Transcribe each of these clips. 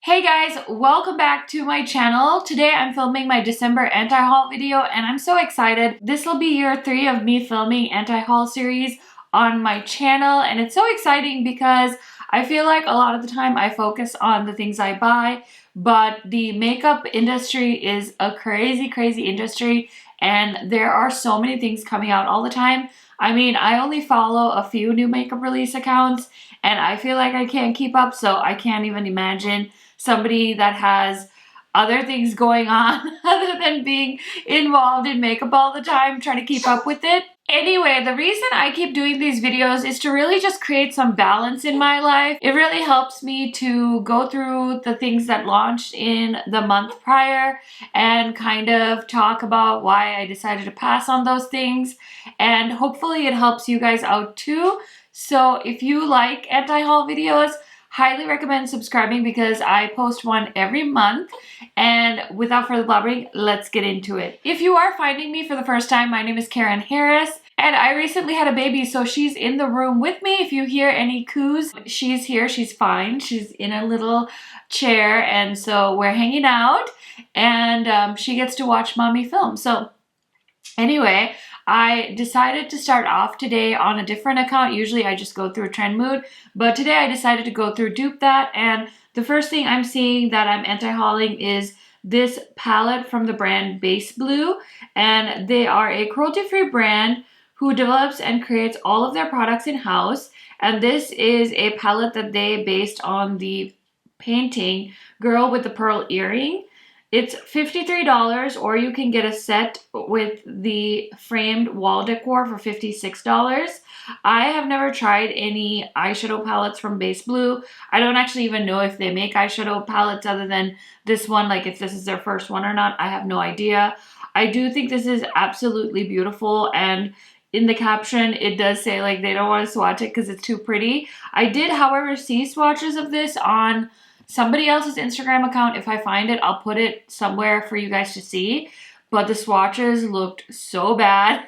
Hey guys, welcome back to my channel. Today I'm filming my December anti-haul video and I'm so excited. This will be year 3 of me filming anti-haul series on my channel, and it's so exciting because I feel like a lot of the time I focus on the things I buy, but the makeup industry is a crazy industry and there are so many things coming out all the time. I mean, I only follow a few new makeup release accounts and I feel like I can't keep up, so I can't even imagine somebody that has other things going on other than being involved in makeup all the time, trying to keep up with it. Anyway, the reason I keep doing these videos is to really just create some balance in my life. It really helps me to go through the things that launched in the month prior and kind of talk about why I decided to pass on those things. And hopefully it helps you guys out too. So if you like anti-haul videos, highly recommend subscribing because I post one every month. And without further blabbering, let's get into it. If you are finding me for the first time, my name is KARENHARRIS and I recently had a baby, so she's in the room with me. If you hear any coos, she's here, she's fine. She's in a little chair and so we're hanging out and she gets to watch mommy film. So anyway, I decided to start off today on a different account. Usually I just go through Trend Mood, but today I decided to go through Dupe That, and the first thing I'm seeing that I'm anti-hauling is this palette from the brand Base Blue, and they are a cruelty-free brand who develops and creates all of their products in-house, and this is a palette that they based on the painting Girl with the Pearl Earring. It's $53, or you can get a set with the framed wall decor for $56. I have never tried any eyeshadow palettes from Base Blue. I don't actually even know if they make eyeshadow palettes other than this one, like if this is their first one or not. I have no idea. I do think this is absolutely beautiful, and in the caption it does say like they don't want to swatch it because it's too pretty. I did, however, see swatches of this on somebody else's Instagram account. If I find it, I'll put it somewhere for you guys to see. But the swatches looked so bad.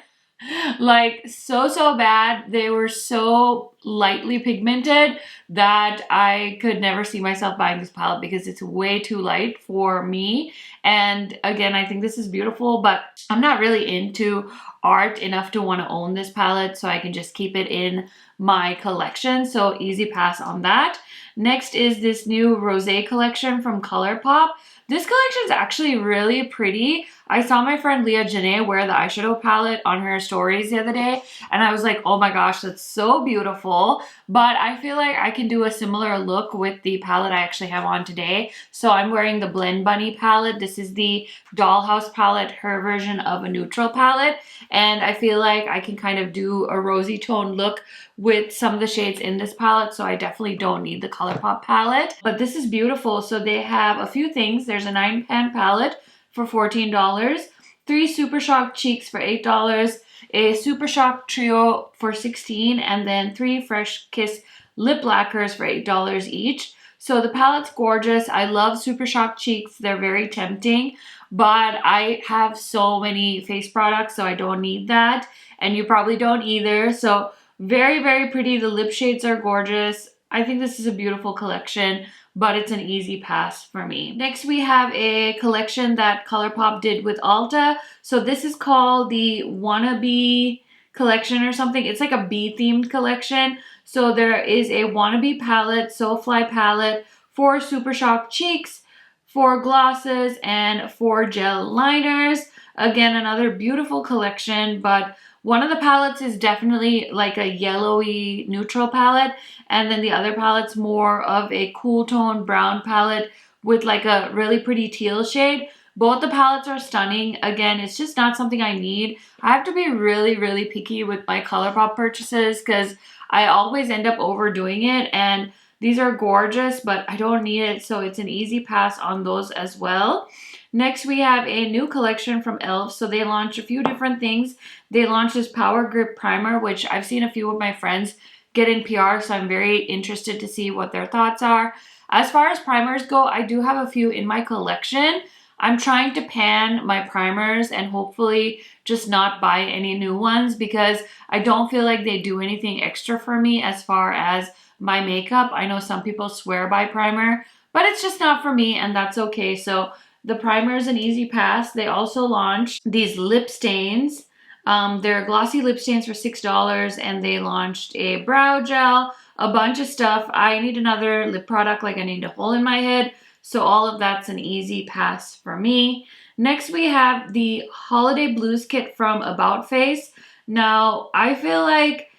Like so bad. They were so lightly pigmented that I could never see myself buying this palette because it's way too light for me. And again, I think this is beautiful, but I'm not really into art enough to want to own this palette, so I can just keep it in my collection. So easy pass on that. Next is this new Rosé collection from ColourPop. This collection is actually really pretty. I saw my friend Leah Janae wear the eyeshadow palette on her stories the other day, and I was like, oh my gosh, that's so beautiful. But I feel like I can do a similar look with the palette I actually have on today. So I'm wearing the Blend Bunny palette. This is the Dollhouse palette, her version of a neutral palette. And I feel like I can kind of do a rosy tone look with some of the shades in this palette, so I definitely don't need the ColourPop palette. But this is beautiful. So they have a few things. There's a 9-pan palette for $14, 3 Super Shock cheeks for $8, a Super Shock trio for $16, and then 3 Fresh Kiss lip lacquers for $8 each. So the palette's gorgeous. I love Super Shock cheeks. They're very tempting, but I have so many face products, so I don't need that. And you probably don't either. So very pretty. The lip shades are gorgeous. I think this is a beautiful collection, but it's an easy pass for me. Next, we have a collection that ColourPop did with Ulta. So this is called the Wannabe collection or something. It's like a bee-themed collection. So there is a Wannabe palette, Soulfly palette, 4 Super Shock cheeks, 4 glosses, and 4 gel liners. Again, another beautiful collection, but one of the palettes is definitely like a yellowy neutral palette, and then the other palette's more of a cool tone brown palette with like a really pretty teal shade. Both the palettes are stunning. Again, it's just not something I need. I have to be really picky with my ColourPop purchases because I always end up overdoing it, and these are gorgeous, but I don't need it, so it's an easy pass on those as well. Next, we have a new collection from e.l.f. So they launched a few different things. They launched this Power Grip Primer, which I've seen a few of my friends get in PR, so I'm very interested to see what their thoughts are. As far as primers go, I do have a few in my collection. I'm trying to pan my primers and hopefully just not buy any new ones because I don't feel like they do anything extra for me as far as my makeup. I know some people swear by primer, but it's just not for me, and that's okay. So the primer is an easy pass. They also launched these lip stains. They're glossy lip stains for $6, and they launched a brow gel, a bunch of stuff. I need another lip product, like I need a hole in my head. So all of that's an easy pass for me. Next, we have the Holiday Blues Kit from About Face. Now, I feel like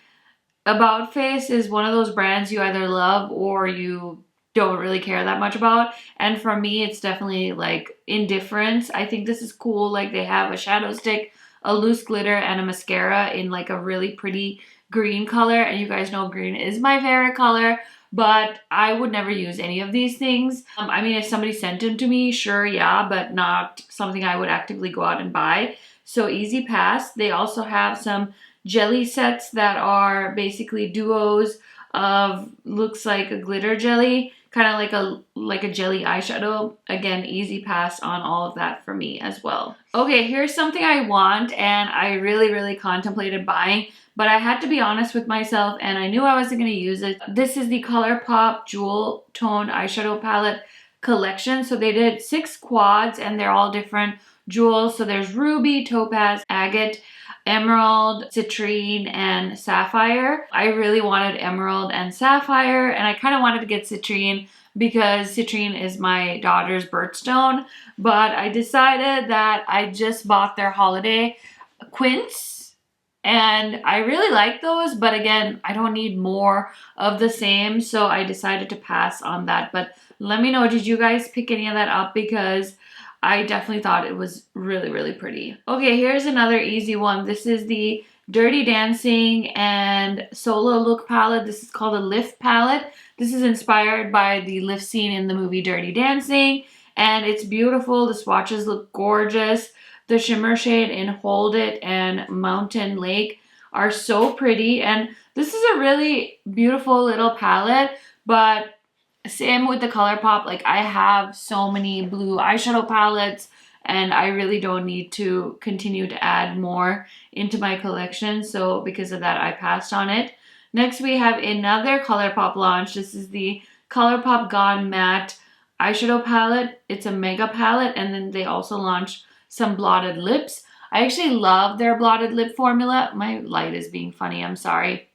About Face is one of those brands you either love or you don't really care that much about. And for me, it's definitely like indifference. I think this is cool. Like they have a shadow stick, a loose glitter, and a mascara in like a really pretty green color. And you guys know green is my favorite color, but I would never use any of these things. I mean, if somebody sent them to me, sure, yeah, but not something I would actively go out and buy. So easy pass. They also have some jelly sets that are basically duos of, looks like a glitter jelly, kind of like a jelly eyeshadow. Again, easy pass on all of that for me as well. Okay, here's something I want and I really contemplated buying, but I had to be honest with myself and I knew I wasn't going to use it. This is the ColourPop Jewel Tone Eyeshadow Palette collection. So they did 6 quads and they're all different jewels. So there's ruby, topaz, agate, emerald, citrine, and sapphire. I really wanted emerald and sapphire, and I kind of wanted to get citrine because citrine is my daughter's birthstone, but I decided that I just bought their holiday quints, and I really like those, but again, I don't need more of the same, so I decided to pass on that. But let me know, did you guys pick any of that up? Because I definitely thought it was really pretty. Okay, here's another easy one. This is the Dirty Dancing and Solo Look palette. This is called a Lift palette. This is inspired by the lift scene in the movie Dirty Dancing, and it's beautiful. The swatches look gorgeous. The shimmer shade in Hold It and Mountain Lake are so pretty, and this is a really beautiful little palette, but same with the ColourPop, like I have so many blue eyeshadow palettes and I really don't need to continue to add more into my collection. So because of that, I passed on it. Next, we have another ColourPop launch. This is the ColourPop Gone Matte eyeshadow palette. It's a mega palette, and then they also launched some blotted lips. I actually love their blotted lip formula. My light is being funny, I'm sorry.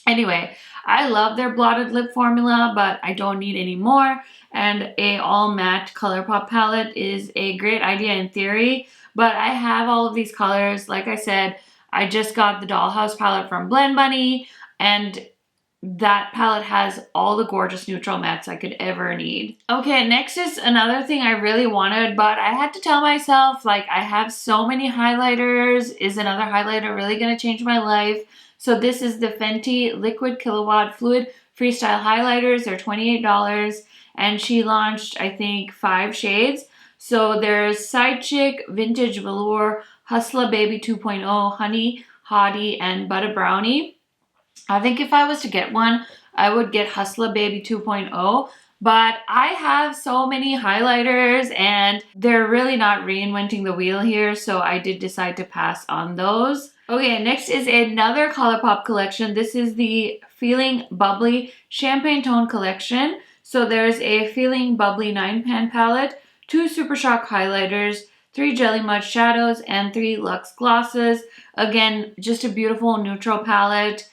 Anyway, I love their blotted lip formula, but I don't need any more. And a all matte ColourPop palette is a great idea in theory, but I have all of these colors. Like I said, I just got the Dollhouse palette from Blend Bunny, and that palette has all the gorgeous neutral mattes I could ever need. Okay, next is another thing I really wanted, but I had to tell myself, like, I have so many highlighters. Is another highlighter really gonna change my life? So this is the Fenty Liquid Kilowatt Fluid Freestyle Highlighters. They're $28, and she launched, I think, 5 shades. So there's Side Chick, Vintage Velour, Hustla Baby 2.0, Honey, Hottie, and Butter Brownie. I think if I was to get one, I would get Hustla Baby 2.0. But I have so many highlighters and they're really not reinventing the wheel here, so I did decide to pass on those. Okay, next is another ColourPop collection. This is the Feeling Bubbly Champagne Tone collection. So there's a Feeling Bubbly 9-pan palette, 2 Super Shock highlighters, 3 Jelly Mud shadows, and 3 Luxe glosses. Again, just a beautiful neutral palette.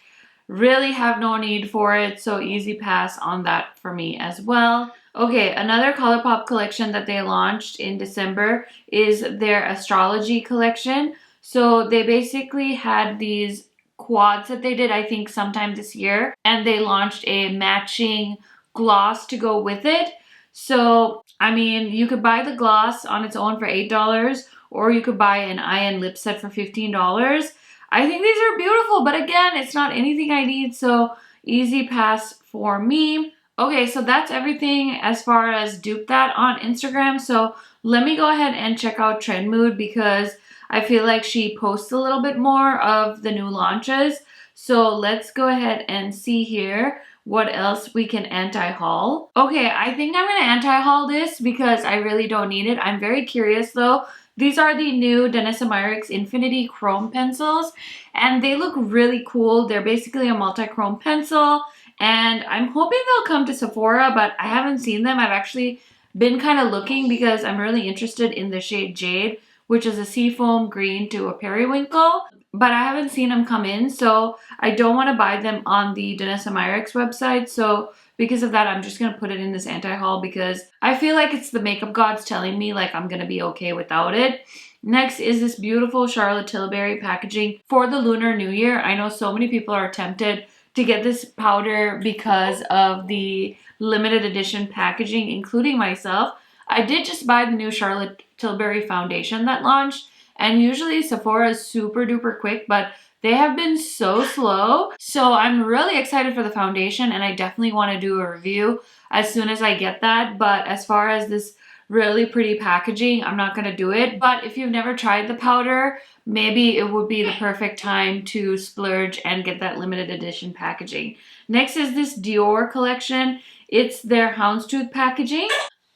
Really have no need for it, so easy pass on that for me as well. Okay, another ColourPop collection that they launched in December is their Astrology collection. So they basically had these quads that they did, I think, sometime this year, and they launched a matching gloss to go with it. So, I mean, you could buy the gloss on its own for $8, or you could buy an eye and lip set for $15. I think these are beautiful, but again, it's not anything I need, so easy pass for me. Okay, so that's everything as far as dupe that on Instagram. So let me go ahead and check out Trend Mood because I feel like she posts a little bit more of the new launches. So let's go ahead and see here what else we can anti-haul. Okay, I think I'm gonna anti-haul this because I really don't need it. I'm very curious though. These are the new Danessa Myricks Infinity Chrome pencils, and they look really cool. They're basically a multi-chrome pencil, and I'm hoping they'll come to Sephora, but I haven't seen them. I've actually been kind of looking because I'm really interested in the shade Jade, which is a seafoam green to a periwinkle, but I haven't seen them come in, so I don't want to buy them on the Danessa Myricks website. So because of that, I'm just going to put it in this anti-haul because I feel like it's the makeup gods telling me like I'm going to be okay without it. Next is this beautiful Charlotte Tilbury packaging for the Lunar New Year. I know so many people are tempted to get this powder because of the limited edition packaging, including myself. I did just buy the new Charlotte Tilbury foundation that launched, and usually Sephora is super duper quick, but they have been so slow. So I'm really excited for the foundation, and I definitely want to do a review as soon as I get that. But as far as this really pretty packaging, I'm not going to do it. But if you've never tried the powder, maybe it would be the perfect time to splurge and get that limited edition packaging. Next is this Dior collection. It's their houndstooth packaging.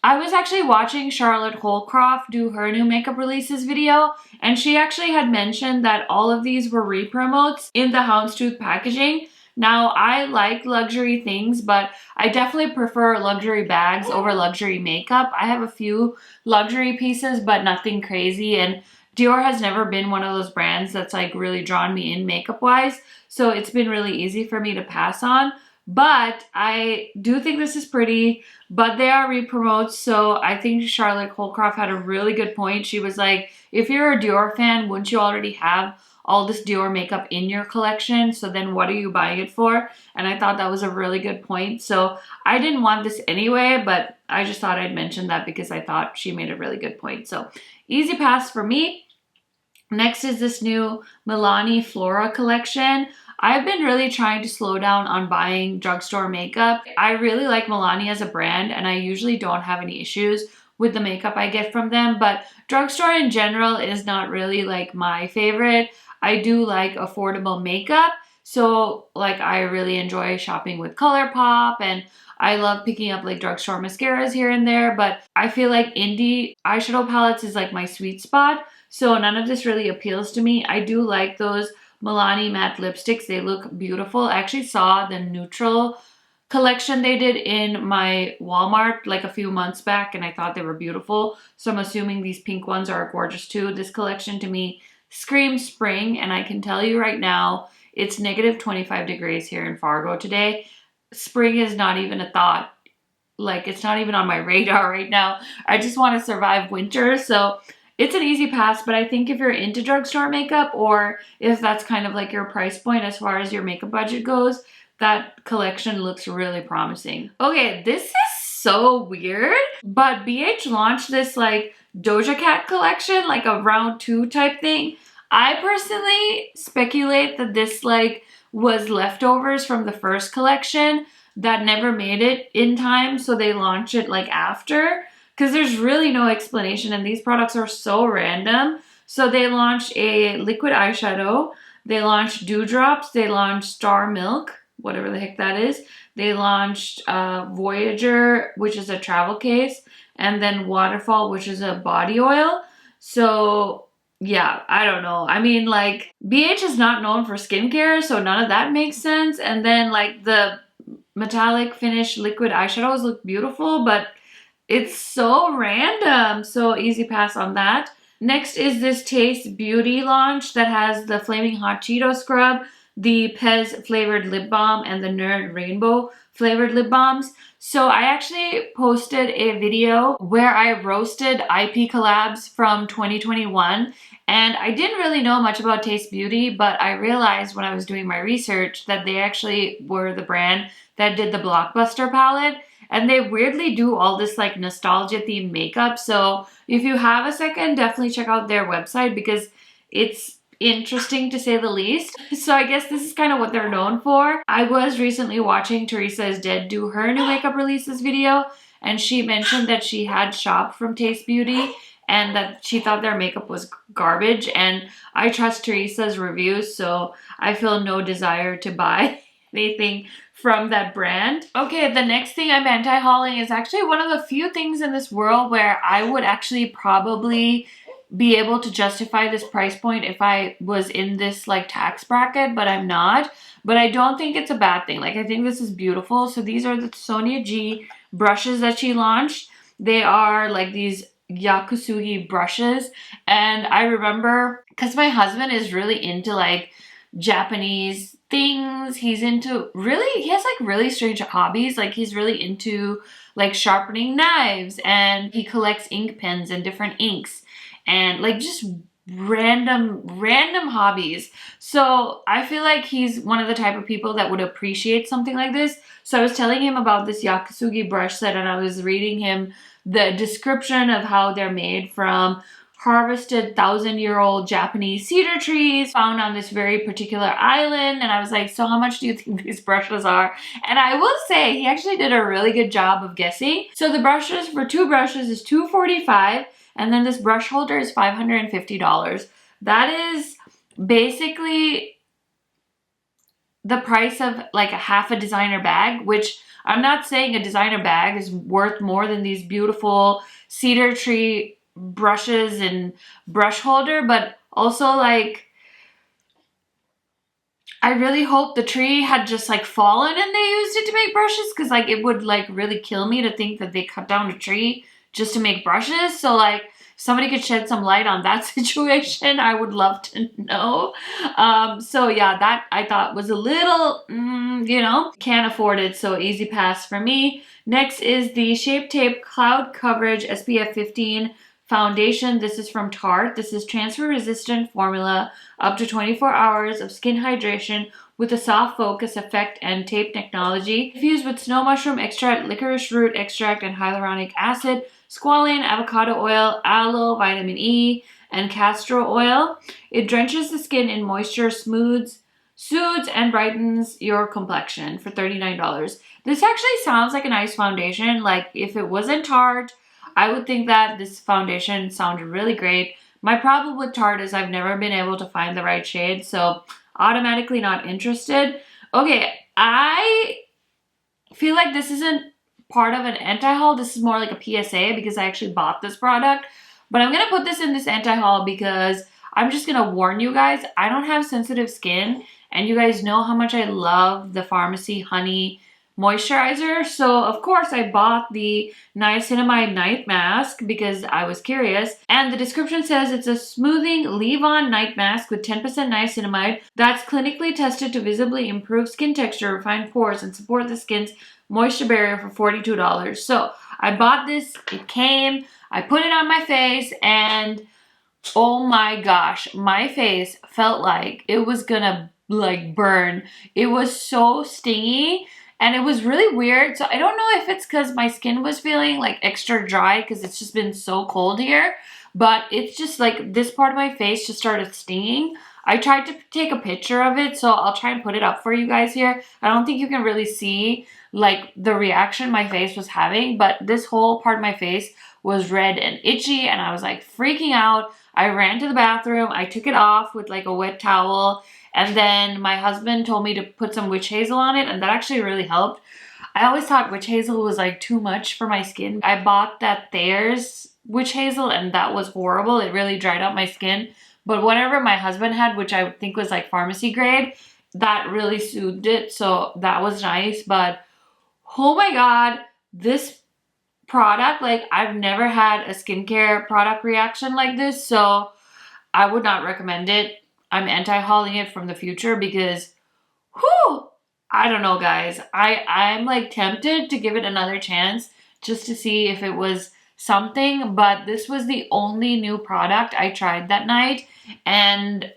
I was actually watching Charlotte Holcroft do her new makeup releases video, and she actually had mentioned that all of these were re-promotes in the houndstooth packaging. Now, I like luxury things, but I definitely prefer luxury bags over luxury makeup. I have a few luxury pieces, but nothing crazy, and Dior has never been one of those brands that's like really drawn me in makeup-wise, so it's been really easy for me to pass on. But I do think this is pretty, but they are re-promotes, so I think Charlotte Holcroft had a really good point. She was like, if you're a Dior fan, wouldn't you already have all this Dior makeup in your collection? So then what are you buying it for? And I thought that was a really good point. So I didn't want this anyway, but I just thought I'd mention that because I thought she made a really good point. So easy pass for me. Next is this new Milani Flora collection. I've been really trying to slow down on buying drugstore makeup. I really like Milani as a brand, and I usually don't have any issues with the makeup I get from them, but drugstore in general is not really like my favorite. I do like affordable makeup, so like I really enjoy shopping with ColourPop, and I love picking up like drugstore mascaras here and there, but I feel like indie eyeshadow palettes is like my sweet spot, so none of this really appeals to me. I do like those Milani matte lipsticks. They look beautiful. I actually saw the neutral collection they did in my Walmart like a few months back, and I thought they were beautiful. So I'm assuming these pink ones are gorgeous too. This collection to me screams spring, and I can tell you right now, it's negative 25 degrees here in Fargo today. Spring is not even a thought. Like, it's not even on my radar right now. I just want to survive winter, so it's an easy pass, but I think if you're into drugstore makeup, or if that's kind of like your price point as far as your makeup budget goes, that collection looks really promising. Okay, this is so weird, but BH launched this like Doja Cat collection, like a round 2 type thing. I personally speculate that this like was leftovers from the first collection that never made it in time, so they launched it like after. Because there's really no explanation, and these products are so random. So they launched a liquid eyeshadow, they launched Dewdrops, they launched Star Milk, whatever the heck that is. They launched Voyager, which is a travel case, and then Waterfall, which is a body oil. So yeah, I don't know. I mean, like, BH is not known for skincare, so none of that makes sense. And then like the metallic finish liquid eyeshadows look beautiful, but it's so random. So easy pass on that. Next is this Taste Beauty launch that has the Flaming Hot Cheeto Scrub, the Pez flavored lip balm, and the Nerd Rainbow flavored lip balms. So I actually posted a video where I roasted IP collabs from 2021, and I didn't really know much about Taste Beauty, but I realized when I was doing my research that they actually were the brand that did the Blockbuster palette. And they weirdly do all this like nostalgia themed makeup. So if you have a second, definitely check out their website because it's interesting to say the least. So I guess this is kind of what they're known for. I was recently watching Teresa is Dead do her new makeup releases video, and she mentioned that she had shopped from Taste Beauty and that she thought their makeup was garbage. And I trust Teresa's reviews, so I feel no desire to buy anything from that brand. Okay, the next thing I'm anti-hauling is actually one of the few things in this world where I would actually probably be able to justify this price point if I was in this like tax bracket, but I'm not. But I don't think it's a bad thing. Like, I think this is beautiful. So these are the Sonia G brushes that she launched. They are like these Yakusugi brushes. And I remember, because my husband is really into like Japanese things. He's into he has like really strange hobbies. Like, he's really into like sharpening knives, and he collects ink pens and different inks, and like just random hobbies. So I feel like he's one of the type of people that would appreciate something like this. So I was telling him about this Yakusugi brush set, and I was reading him the description of how they're made from harvested 1,000-year-old Japanese cedar trees found on this very particular island. And I was like, so how much do you think these brushes are? And I will say he actually did a really good job of guessing. So the brushes for 2 brushes is $245, and then this brush holder is $550. That is basically the price of like a half a designer bag, which I'm not saying a designer bag is worth more than these beautiful cedar tree brushes and brush holder, but also like I really hope the tree had just like fallen and they used it to make brushes, because like it would like really kill me to think that they cut down a tree just to make brushes. So like, somebody could shed some light on that situation, I would love to know. So yeah, that I thought was a little, you know, can't afford it, so easy pass for me. Next is the Shape Tape Cloud Coverage SPF 15 foundation. This is from Tarte. This is transfer resistant formula, up to 24 hours of skin hydration with a soft focus effect and tape technology. Infused with snow mushroom extract, licorice root extract, and hyaluronic acid, squalane, avocado oil, aloe, vitamin E, and castor oil. It drenches the skin in moisture, soothes, and brightens your complexion for $39. This actually sounds like a nice foundation. Like, if it wasn't Tarte, I would think that this foundation sounded really great. My problem with Tarte is I've never been able to find the right shade, so automatically not interested. Okay, I feel like this isn't part of an anti-haul. This is more like a PSA because I actually bought this product. But I'm going to put this in this anti-haul because I'm just going to warn you guys, I don't have sensitive skin, and you guys know how much I love the Pharmacy Honey moisturizer. So of course I bought the niacinamide night mask because I was curious, and the description says it's a smoothing leave-on night mask with 10% niacinamide that's clinically tested to visibly improve skin texture, refine pores, and support the skin's moisture barrier for $42. So I bought this, it came, I put it on my face, and oh my gosh, my face felt like it was gonna like burn. It was so stingy. And it was really weird. So I don't know if it's because my skin was feeling like extra dry because it's just been so cold here. But it's just like this part of my face just started stinging. I tried to take a picture of it, so I'll try and put it up for you guys here. I don't think you can really see like the reaction my face was having, but this whole part of my face was red and itchy, and I was like freaking out. I ran to the bathroom. I took it off with like a wet towel. And then my husband told me to put some witch hazel on it, and that actually really helped. I always thought witch hazel was like too much for my skin. I bought that Thayer's witch hazel, and that was horrible. It really dried out my skin. But whatever my husband had, which I think was like pharmacy grade, that really soothed it. So that was nice. But oh my God, this product, like I've never had a skincare product reaction like this. So I would not recommend it. I'm anti-hauling it from the future because, whew, I don't know, guys. I'm like tempted to give it another chance just to see if it was something, but this was the only new product I tried that night, and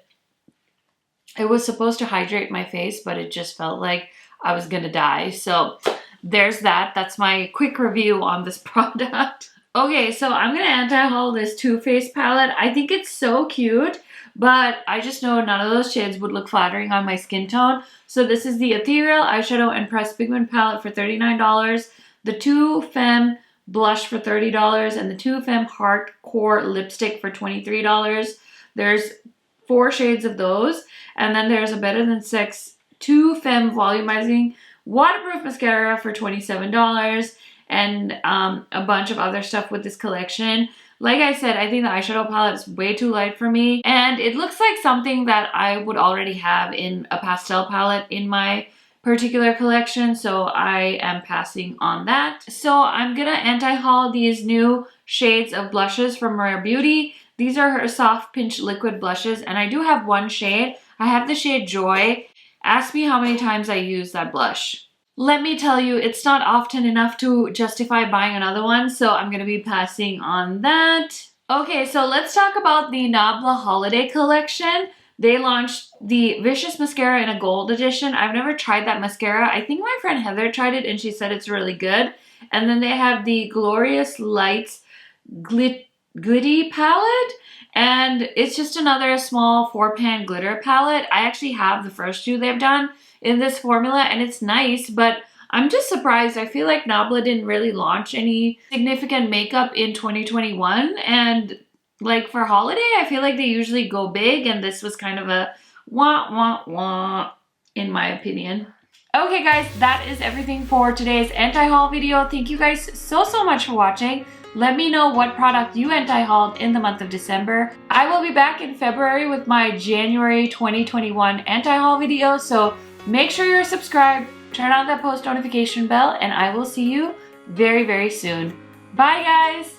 it was supposed to hydrate my face, but it just felt like I was gonna die. So there's that. That's my quick review on this product. Okay, so I'm gonna anti-haul this Too Faced palette. I think it's so cute, but I just know none of those shades would look flattering on my skin tone. So this is the Ethereal Eyeshadow and Pressed Pigment Palette for $39, the Too Femme Blush for $30, and the Too Femme Hardcore Lipstick for $23. There's 4 shades of those, and then there's a Better Than Sex Too Femme Volumizing Waterproof Mascara for $27, and a bunch of other stuff with this collection. Like I said, I think the eyeshadow palette is way too light for me, and it looks like something that I would already have in a pastel palette in my particular collection, so I am passing on that. So I'm gonna anti-haul these new shades of blushes from Rare Beauty. These are her soft pinch liquid blushes, and I do have one shade. I have the shade Joy. Ask me how many times I use that blush. Let me tell you, it's not often enough to justify buying another one, so I'm gonna be passing on that. Okay, so let's talk about the Nabla Holiday Collection. They launched the Vicious Mascara in a gold edition. I've never tried that mascara. I think my friend Heather tried it and she said it's really good. And then they have the Glorious Lights Glitty palette, and it's just another small 4-pan glitter palette. I actually have the first two they've done in this formula, and it's nice, but I'm just surprised. I feel like Nabla didn't really launch any significant makeup in 2021, and like for holiday, I feel like they usually go big, and this was kind of a wah wah wah in my opinion. Okay guys, that is everything for today's anti-haul video. Thank you guys so much for watching. Let me know what product you anti-hauled in the month of December. I will be back in February with my January 2021 anti-haul video, so make sure you're subscribed, turn on that post notification bell, and I will see you very soon. Bye guys!